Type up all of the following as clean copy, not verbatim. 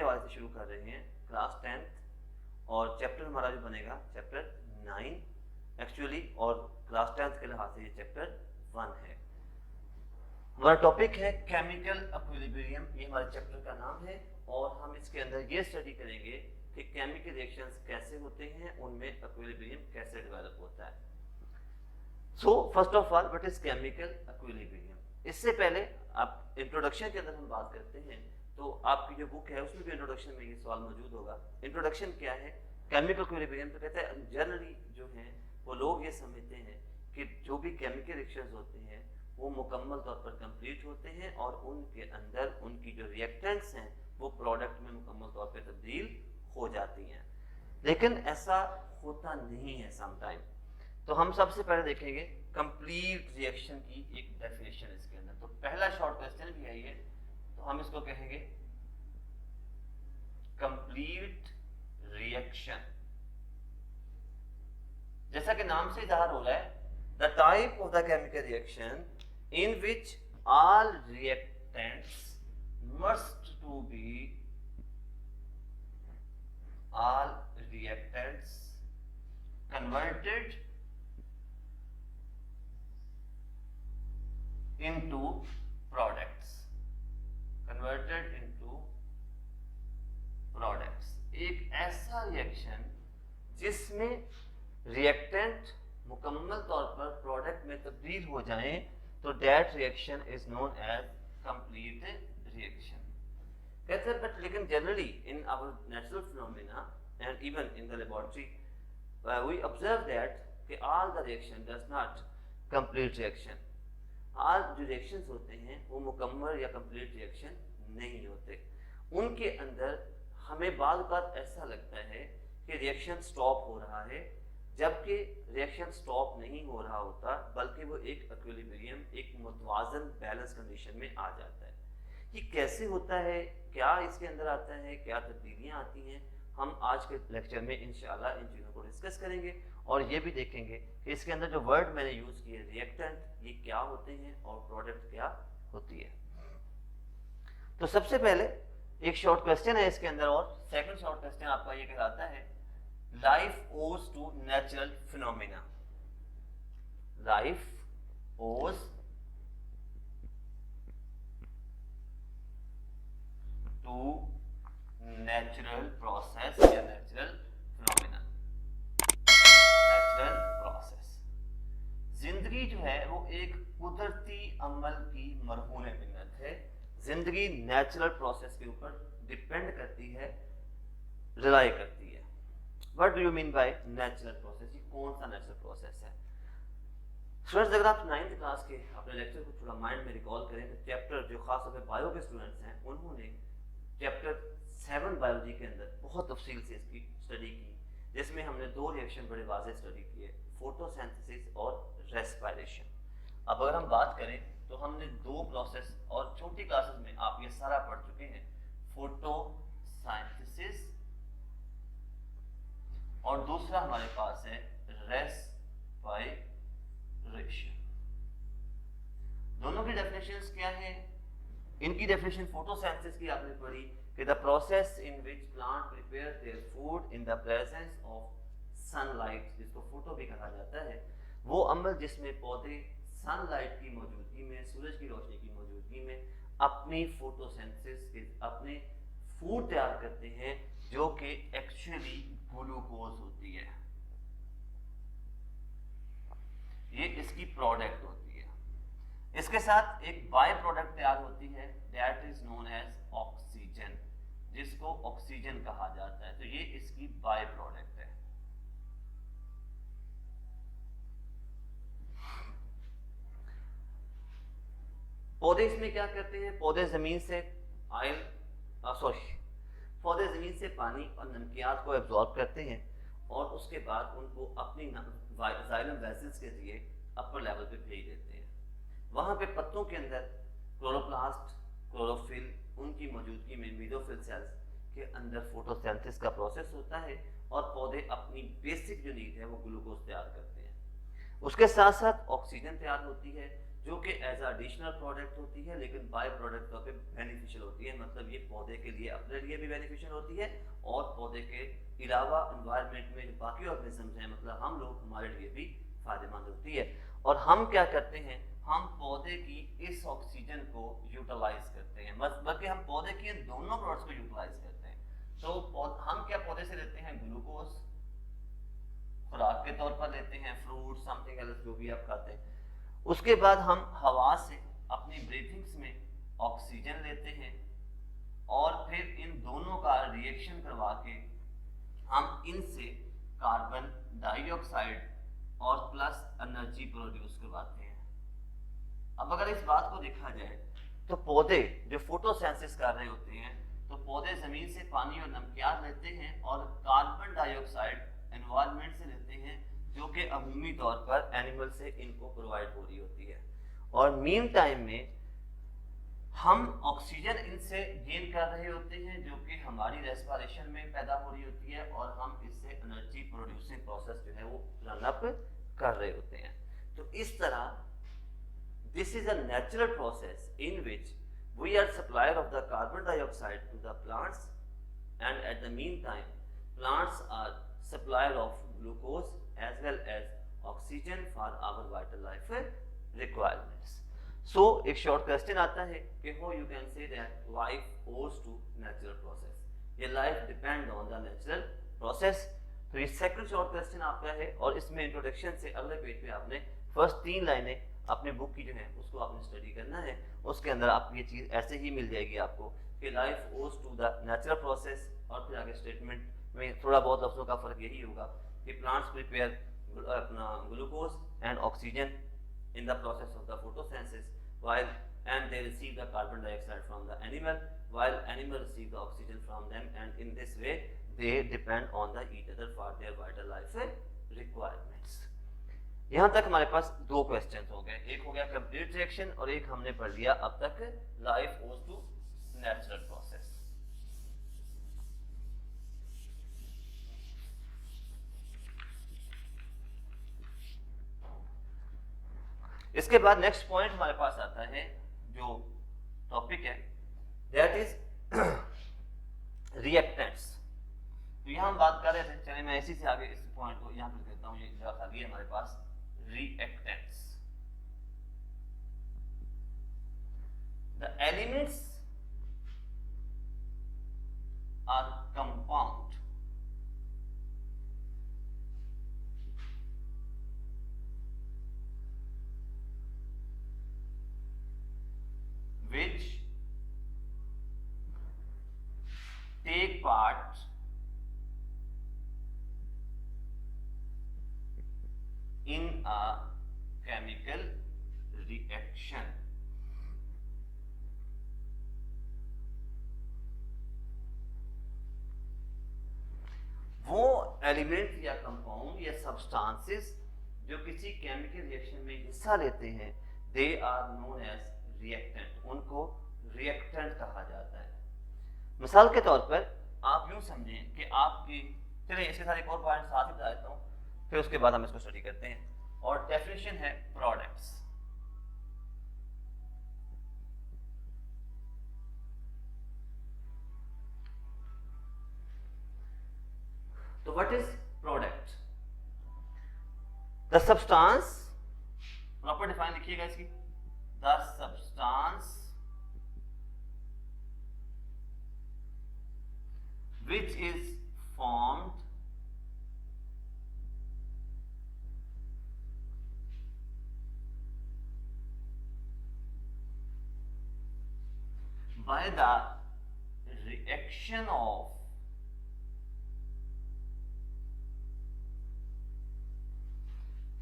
के हवाले से शुरू कर रहे हैं, क्लास 10th, और चैप्टर हमारा जो बनेगा चैप्टर 9 एक्चुअली, और क्लास 10th के लिहाज से ये चैप्टर 1 है। हमारा टॉपिक है केमिकल इक्विलिब्रियम, ये हमारे चैप्टर का नाम है, और हम इसके अंदर ये स्टडी करेंगे कि केमिकल रिएक्शंस कैसे होते हैं, उनमें इक्विलिब्रियम कैसे डेवलप होता है। So first of all what is chemical equilibrium. इससे पहले आप इंट्रोडक्शन के अंदर हम बात करते हैं, तो आपकी जो बुक है उसमें भी इंट्रोडक्शन में ये सवाल मौजूद होगा। इंट्रोडक्शन क्या है केमिकल इक्विलिब्रियम, तो कहते हैं जनरली जो है वो लोग ये समझते हैं कि जो भी केमिकल रिएक्शंस होते हैं वो मुकम्मल तौर पर कंप्लीट होते हैं, और उनके अंदर उनकी जो रिएक्टेंट्स हैं वो प्रोडक्ट में मुकम्मल तौर पर तब्दील हो जाती हैं, लेकिन ऐसा होता नहीं है समटाइम। तो हम सबसे पहले देखेंगे कंप्लीट रिएक्शन की एक डेफिनेशन इसके अंदर। तो पहला शॉर्ट क्वेश्चन भी है ये, तो हम इसको कहेंगे कंप्लीट रिएक्शन। जैसा कि नाम से इजाहर हो रहा है, the type of the chemical reaction in which all reactants must to be converted into products, एक ऐसा रिएक्शन जिसमें रिएक्टेंट मुकम्मल तौर पर प्रोडक्ट में तब्दील हो जाएं, तो that reaction is known as complete reaction। कहते हैं but लेकिन generally in our natural phenomena and even in the laboratory we observe that कि all the reaction does not complete reaction, all जो reactions होते हैं वो मुकम्मल या complete reaction नहीं होते। उनके अंदर हमें बार बार ऐसा लगता है कि reaction stop हो रहा है, जबकि रिएक्शन स्टॉप नहीं हो रहा होता, बल्कि वो एक इक्विलिब्रियम, एक मुतवाजन बैलेंस कंडीशन में आ जाता है। ये कैसे होता है, क्या इसके अंदर आता है, क्या तब्दीलियां आती हैं, हम आज के लेक्चर में इंशाल्लाह इन चीज़ों को डिस्कस करेंगे, और ये भी देखेंगे कि इसके अंदर जो वर्ड मैंने यूज़ किए रिएक्टेंट, ये क्या होते हैं और प्रोडक्ट क्या होती है। तो सबसे पहले एक शॉर्ट क्वेश्चन है इसके अंदर, और सेकंड शॉर्ट क्वेश्चन आपका ये कहलाता है Life owes to natural phenomena. Life owes to natural process या natural phenomena. Natural process. जिंदगी जो है वो एक कुदरती अमल की मरहून मिन्नत है। जिंदगी नेचुरल प्रोसेस के ऊपर डिपेंड करती है, रिलाई करती है। What do you mean by natural process? ये कौन सा नेचुरल प्रोसेस है? स्टूडेंट्स, अगर आप 9th क्लास के अपने लेक्चर को थोड़ा माइंड में रिकॉल करें, तो चैप्टर जो खास तौर पे बायो के स्टूडेंट्स हैं उन्होंने चैप्टर 7 बायोलॉजी के अंदर बहुत तफसील से इसकी स्टडी की, जिसमें हमने दो रिएक्शन बड़े वाज़ेह स्टडी किए, फोटोसिंथेसिस और रेस्पिरेशन। अब अगर हम बात करें तो हमने दो प्रोसेस, और छोटी क्लासेस में आप ये सारा पढ़ चुके हैं, फोटोसिंथेसिस और दूसरा हमारे पास है रेस्पिरेशन। दोनों की डेफिनेशंस क्या है? इनकी डेफिनेशन फोटोसिंथेसिस की आपने पढ़ी कि the process in which plant prepare their food in the presence of sunlight, जिसको फोटो भी कहा जाता है, वो अमल जिसमें पौधे सनलाइट की मौजूदगी में, सूरज की रोशनी की मौजूदगी में अपनी फोटोसिंथेसिस के अपने फूड तैयार करते हैं, जो कि एक्चुअली ग्लूकोज होती है। ये इसकी प्रोडक्ट होती है। इसके साथ एक बाय प्रोडक्ट तैयार होती है, that is known as oxygen, जिसको ऑक्सीजन कहा जाता है। तो ये इसकी बाय प्रोडक्ट है। पौधे इसमें क्या करते हैं? पौधे जमीन से पौधे जमीन से पानी और नमकियात को एब्जॉर्ब करते हैं, और उसके बाद उनको अपनी जाइलम वेसल्स के जरिए अपर लेवल पे भेज देते हैं। वहाँ पे पत्तों के अंदर क्लोरोप्लास्ट, क्लोरोफिल, उनकी मौजूदगी में मेसोफिल सेल्स के अंदर फोटोसिंथेसिस का प्रोसेस होता है, और पौधे अपनी बेसिक जो नीड है वो ग्लूकोज तैयार करते हैं। उसके साथ साथ ऑक्सीजन तैयार होती है, जो कि एज एडिशनल प्रोडक्ट होती है लेकिन बाय प्रोडक्ट तौर पे बेनिफिशियल होती है। मतलब ये पौधे के लिए अपने लिए भी बेनिफिशियल होती है और पौधे के अलावा एनवायरनमेंट में जो बाकी ऑर्गेनिजम्स हैं मतलब हम लोग, हमारे लिए भी फायदेमंद होती है। और हम क्या करते हैं, हम पौधे की इस ऑक्सीजन को यूटिलाइज करते हैं, बल्कि हम पौधे की इन दोनों प्रोडक्ट्स को यूटिलाइज करते हैं। तो हम क्या पौधे से लेते हैं, ग्लूकोज खुराक के तौर पर लेते हैं, फ्रूट समथिंग एल्स जो भी आप खाते हैं। उसके बाद हम हवा से अपनी ब्रीथिंग्स में ऑक्सीजन लेते हैं और फिर इन दोनों का रिएक्शन करवा के हम इनसे कार्बन डाइऑक्साइड और प्लस एनर्जी प्रोड्यूस करवाते हैं। अब अगर इस बात को देखा जाए तो पौधे जो फोटोसिंथेसिस कर रहे होते हैं, तो पौधे जमीन से पानी और नमकियात लेते हैं और कार्बन डाइऑक्साइड एनवायरनमेंट से लेते हैं, जो कि अमूमी तौर पर एनिमल से इनको प्रोवाइड हो रही होती है। और मीन टाइम में हम ऑक्सीजन इनसे गेन कर रहे होते हैं जो कि हमारी रेस्पिरेशन में पैदा हो रही होती है और हम इससे एनर्जी प्रोड्यूसिंग प्रोसेस जो है वो रन अप कर रहे होते हैं। तो इस तरह this is a natural process in which we are supplier of the carbon dioxide to the plants and at the mean time plants are supplier of glucose as well as oxygen for our vital life requirements. So एक short question आता है कि how you can say that life owes to natural process, ये life depend on the natural process। तो ये second short question आपका है और इसमें introduction से अगले पेज पे आपने first 3 लाइनें अपने बुक की जो है उसको आपने स्टडी करना है। उसके अंदर आप ये चीज़ ऐसे ही मिल जाएगी आपको कि life owes to the natural process, और फिर आगे स्टेटमेंट में थोड़ा बहुत लफ्ज़ों का फर्क यही होगा कि प्लांट्स प्रिपेयर अपना glucose and oxygen in the process of the photosynthesis while and they receive the carbon dioxide from the animal while animal receive the oxygen from them, and in this way they depend on the each other for their vital life requirements। यहाँ तक हमारे पास 2 question हो गए, एक हो गया complete reaction और एक हमने पढ़ लिया अब तक लाइफ ओज टू नेचुरल प्रोसेस। इसके बाद नेक्स्ट पॉइंट हमारे पास आता है, जो टॉपिक है दैट इज रिएक्टेंट्स। तो यहाँ हम बात कर रहे थे, चलिए मैं इसी से आगे इस पॉइंट को यहाँ पर देता हूँ, ये जगह खाली है हमारे पास। Reactants, the elements or compound which take part in a chemical reaction। वो एलिमेंट या कंपाउंड या सब्सटेंसेस जो किसी केमिकल रिएक्शन में हिस्सा लेते हैं, they are known as reactant, उनको रिएक्टेंट कहा जाता है। मिसाल के तौर पर आप यूं समझें कि आपकी, चलिए इसके साथ एक और पॉइंट साथ ही बता देता हूं, फिर उसके बाद हम इसको स्टडी करते हैं। और डेफिनेशन है प्रोडक्ट्स। तो what is product? The substance, proper define लिखिएगा इसकी, the substance which is formed by the reaction of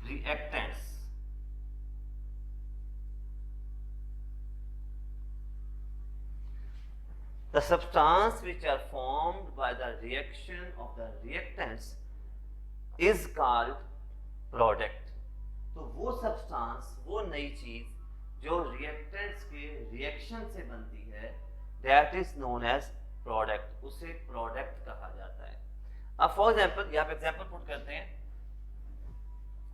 reactants The substance which are formed by the reaction of the reactants is called product। तो वो substance, वो नई चीज जो reactants के reaction से बनती है, that is known as product, उसे प्रोडक्ट कहा जाता है। अब फॉर एग्जांपल यहाँ पे एग्जांपल पुट करते हैं,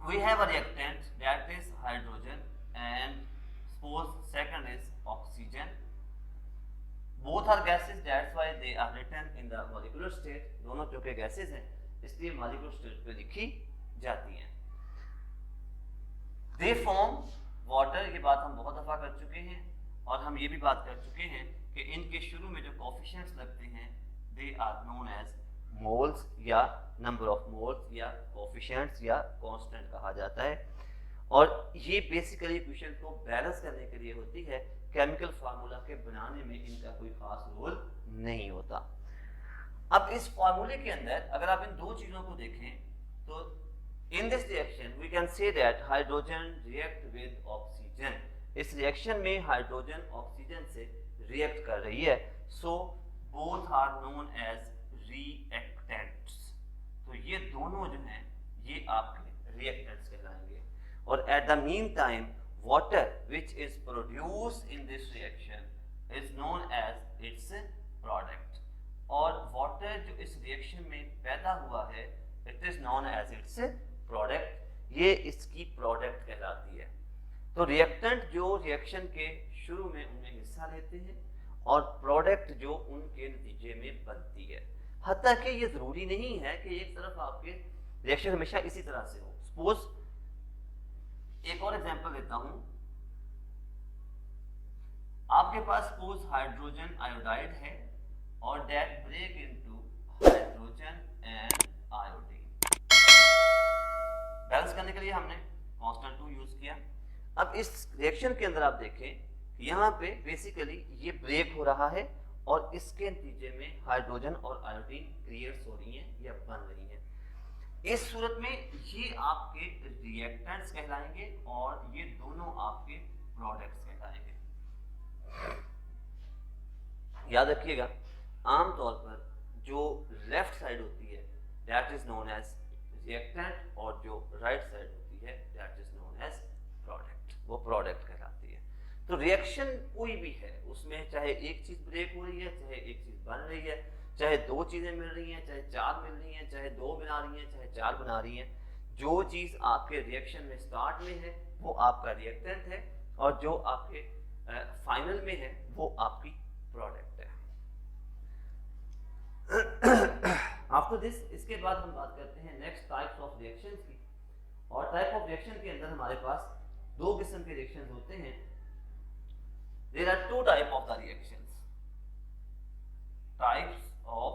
we have a reactant that is hydrogen and suppose second is oxygen. Both are gases, that's why they are written in the molecular state. दोनों चूंकि gases हैं इसलिए molecular state पे लिखी जाती हैं. They form water, ये बात हम बहुत दफा कर चुके हैं और हम ये भी बात कर चुके हैं कि इनके शुरू में जो कोफिशिएंट्स लगते हैं they are known as moles या number of moles या कोफिशिएंट्स या कांस्टेंट कहा जाता है. और ये बेसिकली इक्वेशन को बैलेंस करने के लिए होती है. केमिकल फार्मूला के बनाने में इनका कोई खास रोल नहीं होता. अब इस फार्मूले के अंदर अगर आप इन दो चीजों को देखें तो in this reaction we can say that hydrogen react with oxygen. इस रिएक्शन में हाइड्रोजन ऑक्सीजन से रिएक्ट कर रही है. So both are known as reactants. तो ये दोनों जो हैं ये आपके रिएक्टेंट्स कहलाएंगे. और eight the mean time water which is produced in this reaction is known as its product. और water जो इस reaction में पैदा हुआ है it is known as its product. ये इसकी product कहलाती है. तो reactant जो reaction के शुरू में उनमें हिस्सा लेते हैं और product जो उनके नतीजे में बनती है. हत्ता कि ये जरूरी नहीं है कि एक तरफ आपके reaction हमेशा इसी तरह से हो. Suppose एक और एग्जांपल देता हूं. आपके पास सपोज हाइड्रोजन आयोडाइड है और that break into hydrogen and iodine. Balance करने के लिए हमने कांस्टेंट 2 यूज किया. अब इस रिएक्शन के अंदर आप देखें यहाँ पे बेसिकली ये ब्रेक हो रहा है और इसके नतीजे में हाइड्रोजन और आयोडीन क्रिएट हो रही हैं या बन रही हैं. इस सूरत में ये आपके रिएक्टेंट्स कहलाएंगे और ये दोनों आपके प्रोडक्ट्स कहलाएंगे. याद रखिएगा आमतौर पर जो लेफ्ट साइड होती है that is known as reactant और जो राइट साइड होती है that is known as product. वो प्रोडक्ट कहलाती है. तो रिएक्शन कोई भी है उसमें चाहे एक चीज ब्रेक हो रही है चाहे एक चीज बन रही है चाहे दो चीजें मिल रही हैं चाहे चार मिल रही हैं चाहे दो बना रही हैं चाहे चार बना रही हैं, जो चीज आपके रिएक्शन में स्टार्ट में है वो आपका रिएक्टेंट है और जो आपके फाइनल में है वो आपकी प्रोडक्ट है. आफ्टर दिस इसके बाद हम बात करते हैं नेक्स्ट टाइप्स ऑफ रिएक्शंस की. और टाइप ऑफ रिएक्शन के अंदर हमारे पास दो किस्म के रिएक्शंस होते हैं. There are two type of the reactions. Types of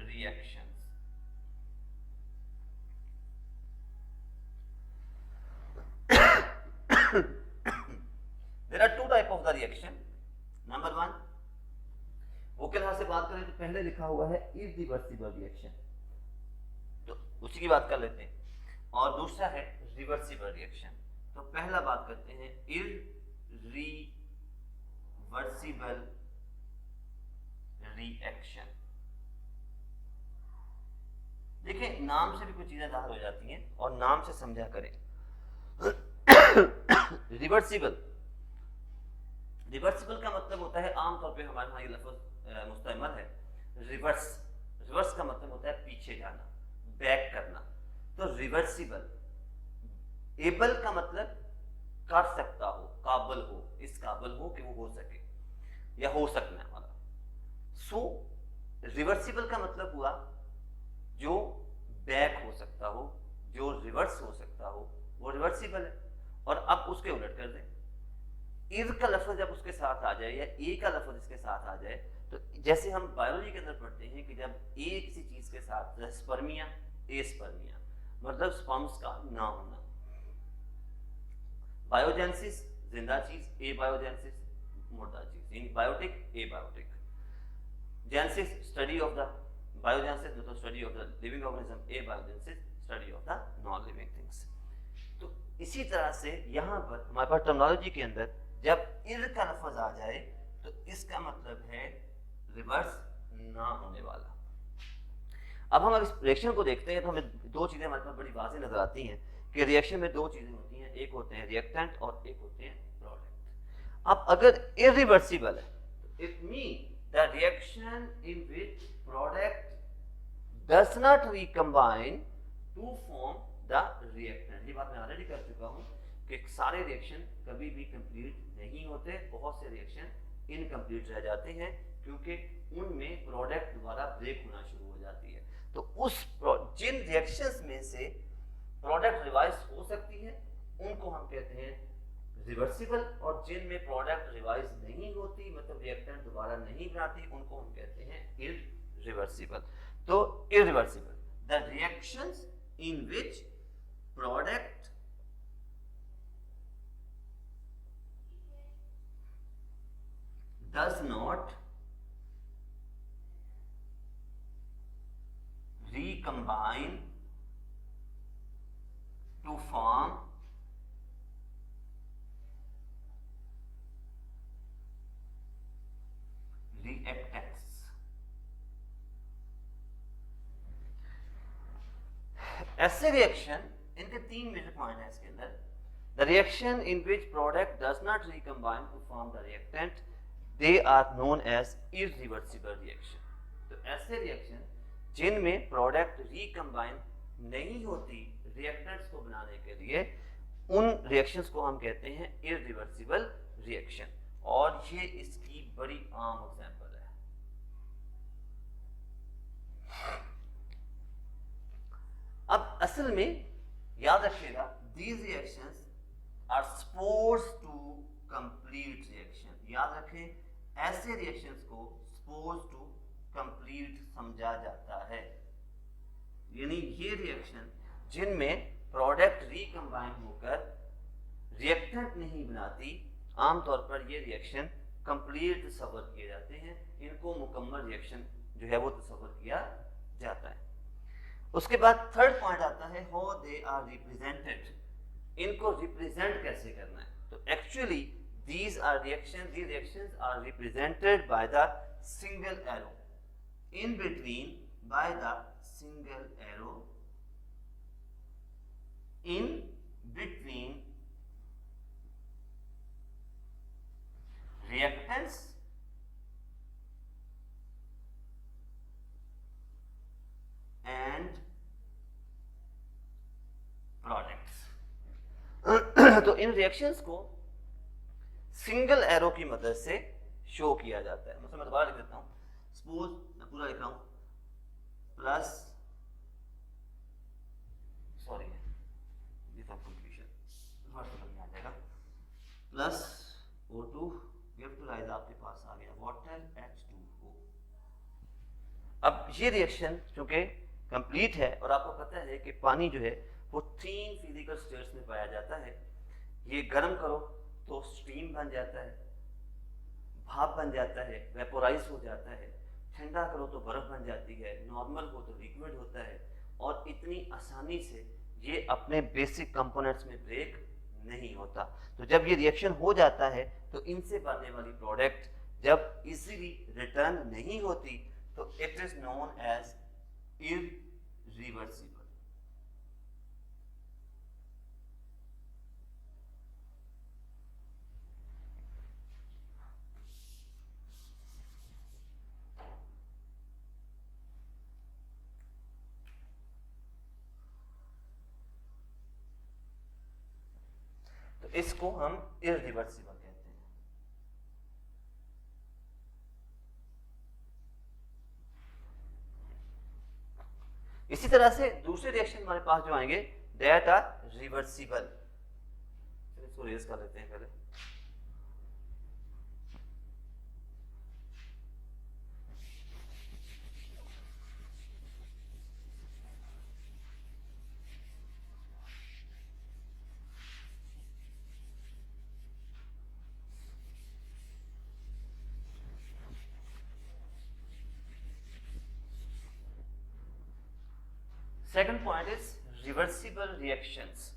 reactions. There are two type of the reaction. Number one, वो के लिहाज से बात करें तो पहले लिखा हुआ है irreversible reaction, तो उसी की बात कर लेते हैं. और दूसरा है reversible reaction. तो पहला बात करते हैं irreversible रिएक्शन. देखिए नाम से भी कुछ चीजें जाहिर हो जाती हैं और नाम से समझा करें. रिवर्सिबल. रिवर्सिबल का मतलब होता है आमतौर पे हमारे यहाँ ये लफ्ज मुस्तइमल है रिवर्स. रिवर्स का मतलब होता है पीछे जाना, बैक करना. तो रिवर्सिबल. एबल का मतलब कर सकता हो, काबिल हो, इस काबिल हो कि वो हो सके या हो सकना वाला. सो रिवर्सिबल का मतलब हुआ जो बैक हो सकता हो, जो रिवर्स हो सकता हो, वो रिवर्सिबल है. और अब उसके उलट कर दें, इर का लफ्ज जब उसके साथ आ जाए या ए का लफ्ज इसके साथ आ जाए तो जैसे हम बायोलॉजी के अंदर पढ़ते हैं कि जब ए किसी चीज के साथ स्पर्मिया ए स्पर्मिया मतलब स्पर्म्स का ना होना. बायोजेनेसिस जिंदा चीज, ए बायोजेनेसिस मुर्दा चीज, यानी biotic abiotic. Genesis study of the biogenesis, मतलब study of the living organism, abiogenesis study of the non-living things. तो इसी तरह से यहाँ पर हमारे पास टर्मिनोलॉजी के अंदर जब इर का लफ्ज आ जाए तो इसका मतलब है रिवर्स ना होने वाला. अब हम इस रिएक्शन को देखते हैं तो हमें दो चीजें हमारे पास बड़ी वाज़ेह नजर आती हैं कि रिएक्शन में दो चीजें होती हैं, एक होते हैं रिएक्टेंट और एक होते हैं प्रोडक्ट. अब अगर इरिवर्सिबल है तो it mean the reaction in which product does not recombine to form the reactant. ये बात मैं ऑलरेडी कर चुका हूँ कि सारे रिएक्शन कभी भी कंप्लीट नहीं होते, बहुत से रिएक्शन इनकम्प्लीट रह जाते हैं क्योंकि उनमें प्रोडक्ट दोबारा ब्रेक होना शुरू हो जाती है। तो जिन रिएक्शंस में से प्रोडक्ट रिवाइज हो सकती है उनको हम कहते हैं रिवर्सिबल, और जिन में प्रोडक्ट रिवाइज नहीं होती, मतलब रिएक्टेंट दोबारा नहीं बनाती, उनको हम कहते हैं इररिवर्सिबल। तो irreversible, the reactions in which product does not recombine to form reactants। ऐसे रिएक्शन, इनके 3 मेजर पॉइंट है इसके अंदर। The reaction in which product does not recombine to form the reactant, they are known as irreversible reaction. तो ऐसे reaction जिनमें product recombine नहीं होती रिएक्टेंट्स को बनाने के लिए, उन रिएक्शंस को हम कहते हैं इररिवर्सिबल रिएक्शन, और ये इसकी बड़ी आम एग्जांपल है। अब असल में याद रखिएगा, these reactions are supposed to complete reaction। याद रखें, ऐसे रिएक्शंस को supposed to complete समझा जाता है, यानी ये रिएक्शन जिनमें प्रोडक्ट रिकम्बाइन होकर रिएक्टेंट नहीं बनाती, आमतौर पर ये रिएक्शन कंप्लीट तस्वर किए जाते हैं, इनको मुकम्मल रिएक्शन जो है वो तस्वर किया जाता है। उसके बाद थर्ड पॉइंट आता है हाउ दे आर रिप्रेजेंटेड, इनको रिप्रेजेंट कैसे करना है। तो actually these reactions are represented by the single arrow, in between by the single arrow in between reactants and products। तो इन रिएक्शंस को सिंगल एरो की मदद से शो किया जाता है। मतलब मैं दोबारा लिख देता हूं, सपोज मैं पूरा लिख रहा हूं, plus sorry plus O2 electrolysed आपके पास आ गया, वाटर H2O। अब ये रिएक्शन चूंकि कंप्लीट है और आपको पता है कि पानी जो है वो 3 फिजिकल स्टेट्स में पाया जाता है। ये गर्म करो तो स्टीम बन जाता है, भाप बन जाता है, वेपोराइज हो जाता है, ठंडा करो तो बर्फ बन जाती है, नॉर्मल हो तो लिक्विड होता है, और इतनी आसानी से ये अपने बेसिक कंपोनेंट्स में ब्रेक नहीं होता। तो जब ये रिएक्शन हो जाता है तो इनसे बनने वाली प्रोडक्ट जब इजीली रिटर्न नहीं होती तो it is known as irreversible. इसको हम इररिवर्सिबल कहते हैं। इसी तरह से दूसरे रिएक्शन हमारे पास जो आएंगे दैट आर रिवर्सिबल। इसको रेज कर लेते हैं पहले। Second point is reversible reactions।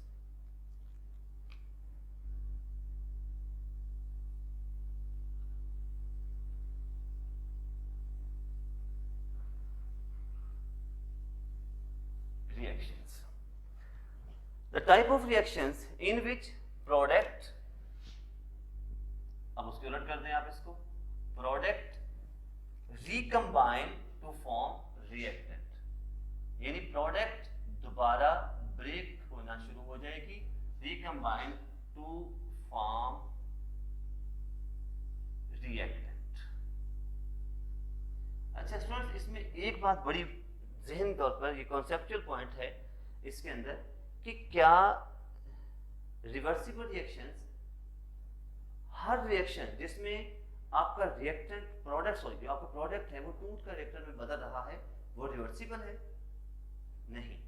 The type of reactions in which product, अब उसके उलट कर दें आप इसको, product recombine to form reactant, यानी प्रोडक्ट दोबारा ब्रेक होना शुरू हो जाएगी, रिकम्बाइन टू फॉर्म रिएक्टेंट। अच्छा स्टूडेंट्स, इसमें एक बात बड़ी ज़हन तौर पर ये कॉन्सेप्चुअल पॉइंट है इसके अंदर कि क्या रिवर्सिबल रिएक्शंस, हर रिएक्शन जिसमें आपका रिएक्टेंट प्रोडक्ट, सॉरी जो आपका प्रोडक्ट है वो टूट कर रिएक्टेंट में बदल रहा है, वो रिवर्सिबल है? नहीं।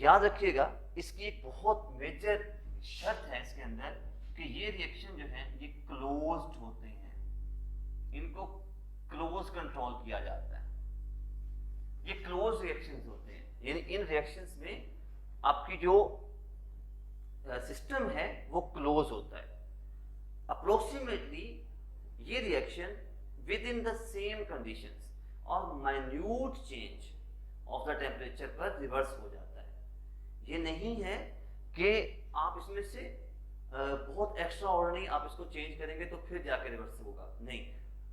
याद रखिएगा, इसकी एक बहुत मेजर शर्त है इसके अंदर कि ये रिएक्शन जो है ये क्लोज्ड होते हैं, इनको क्लोज कंट्रोल किया जाता है, ये क्लोज रिएक्शंस होते हैं, यानी इन रिएक्शंस में आपकी जो सिस्टम है वो क्लोज होता है। अप्रोक्सीमेटली ये reaction within the same conditions और minute change of the temperature पर रिवर्स हो जाता है। ये नहीं है कि आप इसमें से बहुत एक्स्ट्रा ऑर्डिनरी आप इसको चेंज करेंगे तो फिर जाके रिवर्स होगा, नहीं।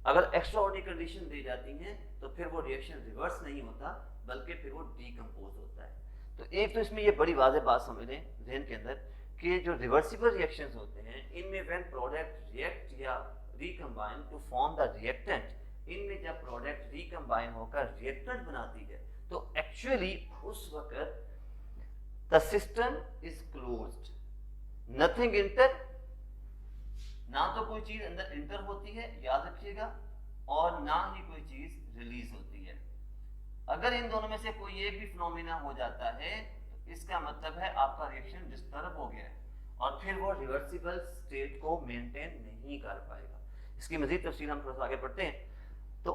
अगर एक्स्ट्रा ऑर्डिनरी कंडीशन दी जाती हैं तो फिर वो रिएक्शन रिवर्स नहीं होता, बल्कि फिर वो डीकम्पोज होता है। तो एक तो इसमें ये बड़ी वाज़ेह बात समझ लें ज़हन के अंदर कि जो रिवर्सिबल रिएक्शंस होते हैं इनमें व्हेन प्रोडक्ट रिएक्ट या recombine to form the reactant, इनमें जब प्रोडक्ट रिकम्बाइन होकर रिएक्टेंट बनाती है तो एक्चुअली उस वक्त the system is closed, nothing inter, ना तो कोई चीज अंदर इंटर होती है, याद रखिएगा, और ना ही कोई चीज रिलीज होती है। अगर इन दोनों में से कोई एक भी फिनोमिना हो जाता है तो इसका मतलब है आपका रिएक्शन डिस्टर्ब हो गया है और फिर वो रिवर्सिबल स्टेट को मेंटेन नहीं कर पाएगा। इसकी मजीद तफसील हम थोड़ा सा आगे पढ़ते हैं। तो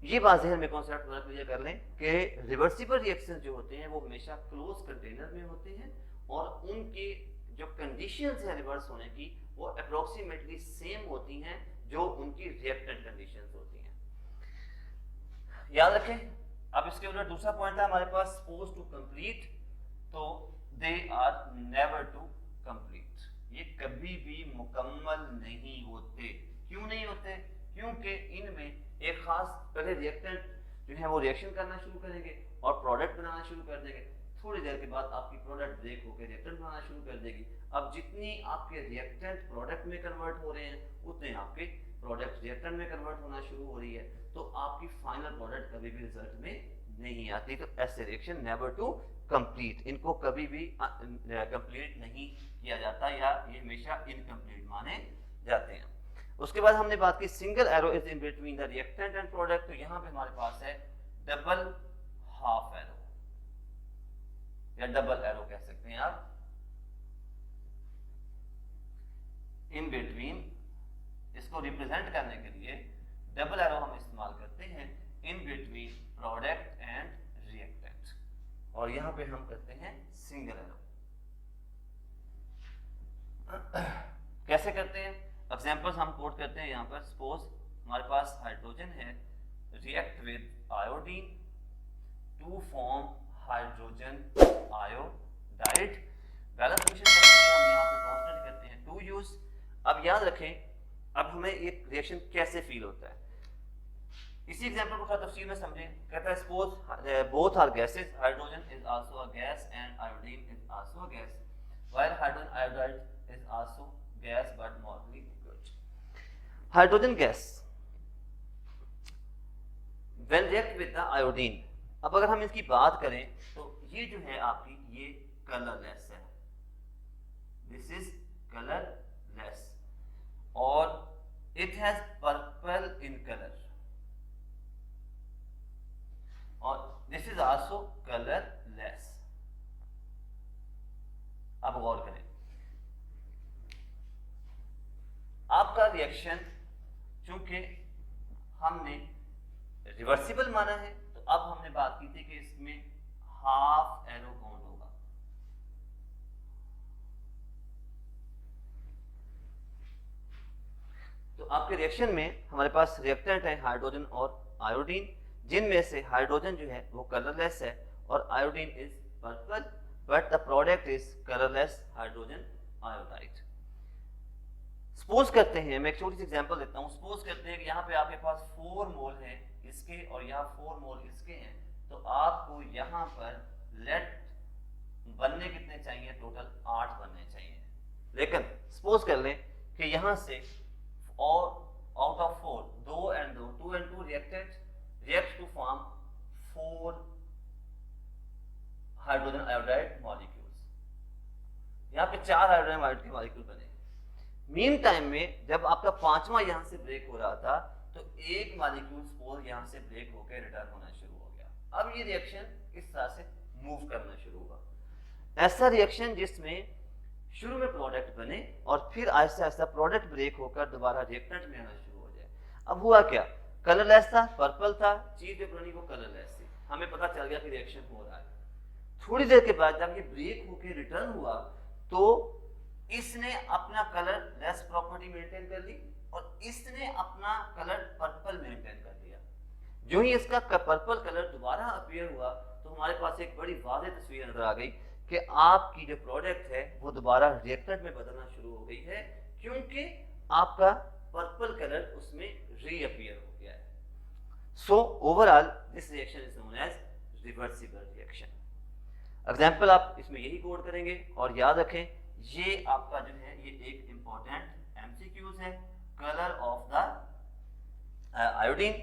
ये बात ज़हन में कॉन्सेप्ट थोड़ा क्लियर कर लें कि रिवर्सिबल रिएक्शन जो होते हैं वो हमेशा क्लोज कंटेनर में होते हैं और उनकी जो कंडीशंस है रिवर्स होने की वो अप्रोक्सीमेटली सेम होती हैं जो उनकी रिएक्टेंट कंडीशंस होती हैं। याद रखें। अब इसके उधर दूसरा पॉइंट था हमारे पास, सपोज टू कंप्लीट, तो they are never to complete, ये कभी भी मुकम्मल नहीं होते। क्यों नहीं होते? क्योंकि इनमें एक खास पहले रिएक्टेंट जो है वो रिएक्शन करना शुरू करेंगे और प्रोडक्ट बनाना शुरू कर देंगे, थोड़ी देर के बाद आपकी प्रोडक्ट ब्रेक होकर रिएक्टेंट बनाना शुरू कर देगी। अब जितनी आपके रिएक्टेंट प्रोडक्ट में कन्वर्ट हो रहे हैं उतने आपके प्रोडक्ट रिएक्टेंट में कन्वर्ट होना शुरू हो रही है, तो आपकी फाइनल प्रोडक्ट कभी भी रिजल्ट में नहीं आती। तो ऐसे रिएक्शन नेवर टू कंप्लीट, इनको कभी भी कंप्लीट नहीं किया जाता या ये हमेशा इनकम्प्लीट माने जाते हैं। उसके बाद हमने बात की single arrow is in between the reactant and product, तो यहाँ पे हमारे पास है डबल हाफ एरो या डबल एरो कह सकते हैं आप, इन बिटवीन। इसको रिप्रेजेंट करने के लिए डबल एरो हम इस्तेमाल करते हैं in between product and reactant, और यहां पे हम करते हैं सिंगल एरो। कैसे करते हैं? एग्जांपल्स हम कोट करते हैं यहाँ पर। सपोज हमारे पास हाइड्रोजन है, react with iodine to form hydrogen iodide, balance reaction करते हैं हम यहाँ पे कांस्टेंट करते हैं टू यूज। अब याद रखें, अब हमें एक रिएक्शन कैसे फील होता है, इसी एग्जांपल को थोड़ा तफसील में समझें। कहता है suppose both are gases, hydrogen is also a gas and iodine is also a gas, while hydrogen iodide is also gas but moderately liquid. Hydrogen gas when react with the iodine, अब अगर हम इसकी बात करें तो ये जो है आपकी ये कलरलेस है, दिस इज कलरलेस, और it has purple in colour, और दिस इज आल्सो कलरलेस। अब गौर करें, आपका रिएक्शन चूंकि हमने रिवर्सिबल माना है तो अब हमने बात की थी कि इसमें हाफ एरो काउंट होगा। तो आपके रिएक्शन में हमारे पास रिएक्टेंट है हाइड्रोजन और आयोडीन, जिनमें से हाइड्रोजन जो है वो कलरलेस है और iodine is purple, but the product is colourless hydrogen iodide. Suppose करते हैं, मैं एक छोटी सी एग्जांपल देता हूं। सपोज करते हैं कि यहाँ पे आपके पास 4 मोल है इसके और यहाँ 4 मोल इसके हैं, तो आपको यहाँ पर लेट बनने कितने चाहिए? टोटल 8 बनने चाहिए। लेकिन सपोज कर लें कि यहाँ से और out of 4 2 and 2 react to form 4 hydrogen iodide molecules. यहाँ पे 4 हाइड्रोजन आयोडाइड के मॉलिक्यूल बने। मीन टाइम में जब आपका पांचवा यहाँ से ब्रेक हो रहा था तो एक मॉलिक्यूल स्पोर यहाँ से ब्रेक होकर रिटर्न होना शुरू हो गया। अब ये रिएक्शन इस तरह से मूव करना शुरू हुआ। ऐसा रिएक्शन जिसमें शुरू में प्रोडक्ट बने और फिर आहिस्ता आहिस्ता प्रोडक्ट ब्रेक होकर दोबारा रिएक्टेंट में आना शुरू हो जाए। अब हुआ क्या, कलरलेस था, पर्पल था, चीज जो बनी वो कलरलेस थी। हमें पता चल गया कि रिएक्शन हो रहा है। थोड़ी देर के बाद जब ये ब्रेक होकर रिटर्न हुआ तो इसने अपना कलर लेस प्रॉपर्टी मेंटेन कर ली और इसने अपना कलर पर्पल मेंटेन कर लिया। जो ही इसका पर्पल कलर दोबारा अपीयर हुआ तो हमारे पास एक बड़ी वाज़ेह तस्वीर नजर आ गई कि आपकी जो प्रोडक्ट है वो दोबारा रिएक्टेंट में बदलना शुरू हो गई है, क्योंकि आपका पर्पल कलर उसमें रीअपीयर हो गया है। So overall this reaction is known as reversible reaction. Example आप इसमें यही कोड करेंगे और याद रखें ये आपका जो है ये एक इंपॉर्टेंट एमसीक्यूज है, colour of the iodine.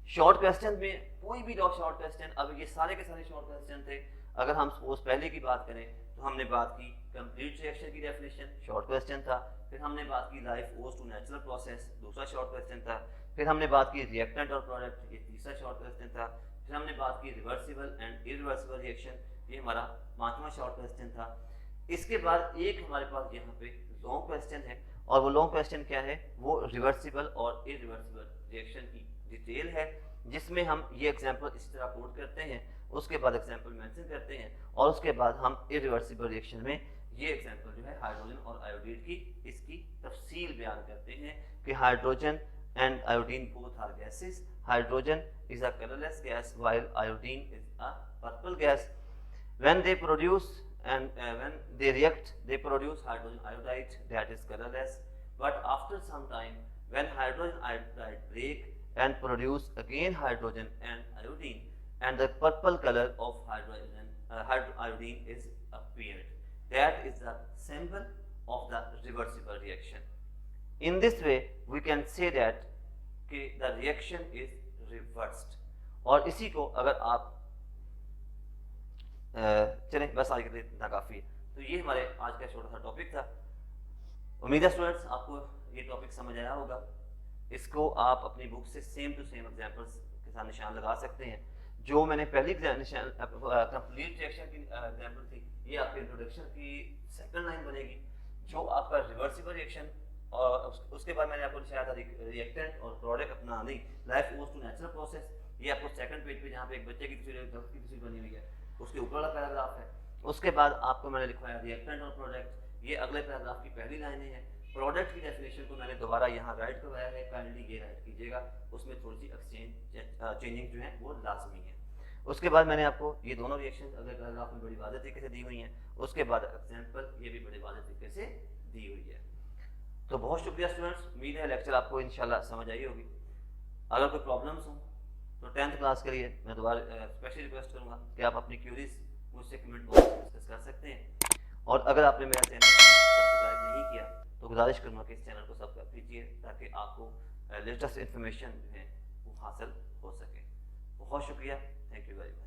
Short question में कोई भी शॉर्ट क्वेश्चन, अब ये सारे के सारे शॉर्ट क्वेश्चन थे। अगर हम सपोज पहले की बात करें तो हमने बात की कंप्लीट रिएक्शन की डेफिनेशन, शॉर्ट क्वेश्चन था। फिर हमने बात की लाइफ ओज टू नेचुरल प्रोसेस, दूसरा शॉर्ट क्वेश्चन था। फिर हमने बात की रिएक्टेंट और प्रोडक्ट, ये तीसरा शॉर्ट क्वेश्चन था। फिर हमने बात की रिवर्सिबल एंड इरिवर्सिबल रिएक्शन, ये हमारा पांचवा शॉर्ट क्वेश्चन था। इसके बाद एक हमारे पास यहाँ पे लॉन्ग क्वेश्चन है और वो लॉन्ग क्वेश्चन क्या है, वो रिवर्सिबल और इरिवर्सिबल रिएक्शन की डिटेल है, जिसमें हम ये एग्जांपल इस तरह कोड करते हैं, उसके बाद एग्जांपल मेंशन करते हैं और उसके बाद हम इरिवर्सिबल रिएक्शन में ये एग्जांपल जो है हाइड्रोजन और आयोडीन की इसकी तफसील बयान करते हैं कि hydrogen and iodine both are gases. Hydrogen is a colourless gas while iodine is a purple gas. When they produce and when they react, they produce hydrogen iodide that is colorless. But after some time, when hydrogen iodide break and produce again hydrogen and iodine, and the purple color of hydrogen iodine is appeared. That is the symbol of the reversible reaction. In this way, we can say that the reaction is reversed. और इसी को अगर आप चलें बस आज के लिए इतना काफ़ी है। तो ये हमारे आज का छोटा सा टॉपिक था। उम्मीद है स्टूडेंट्स आपको ये टॉपिक समझ आया होगा। इसको आप अपनी बुक से सेम टू सेम एग्जांपल्स के साथ निशान लगा सकते हैं। जो मैंने पहली निशान कंप्लीट रिएक्शन की एग्जांपल थी, ये आपके इंट्रोडक्शन की सेकंड लाइन बनेगी। जो आपका रिवर्सिबल रिएक्शन और उसके बाद मैंने आपको दिखाया था रिएक्टेंट और प्रोडक्ट अपना नहीं, लाइफ ओज टू नेचुरल प्रोसेस, ये आपको सेकंड पेज पे जहाँ पे एक बच्चे की तस्वीर बनी हुई है उसके ऊपर वाला पैराग्राफ है। उसके बाद आपको मैंने लिखवाया रिएक्टेंट और प्रोडक्ट, ये अगले पैराग्राफ की पहली लाइनें हैं। प्रोडक्ट की डेफिनेशन को मैंने दोबारा यहाँ राइट करवाया है, काइंडली ये राइट कीजिएगा, उसमें थोड़ी सी चेंजिंग जो है वो लाजमी है। उसके बाद मैंने आपको ये दोनों रिएक्शन अगले पैराग्राफ में बड़ी वाज़ेह तरीके से दी हुई हैं। उसके बाद एग्जाम्पल ये भी बड़े वाज़ेह तरीके से दी हुई है। तो बहुत शुक्रिया स्टूडेंट्स, उम्मीद है लेक्चर आपको इंशाल्लाह समझ आई होगी। अगर कोई प्रॉब्लम्स हो तो 10th क्लास के लिए मैं दोबारा स्पेशली रिक्वेस्ट करूंगा कि आप अपनी क्यूरीज मुझसे कमेंट बॉक्स में डिस्कस कर सकते हैं। और अगर आपने मेरा चैनल सब्सक्राइब नहीं किया तो गुजारिश करूंगा कि इस चैनल को सब्सक्राइब कीजिए ताकि आपको लेटेस्ट इन्फॉर्मेशन जो है वो हासिल हो सके। बहुत शुक्रिया, थैंक यू वेरी मच।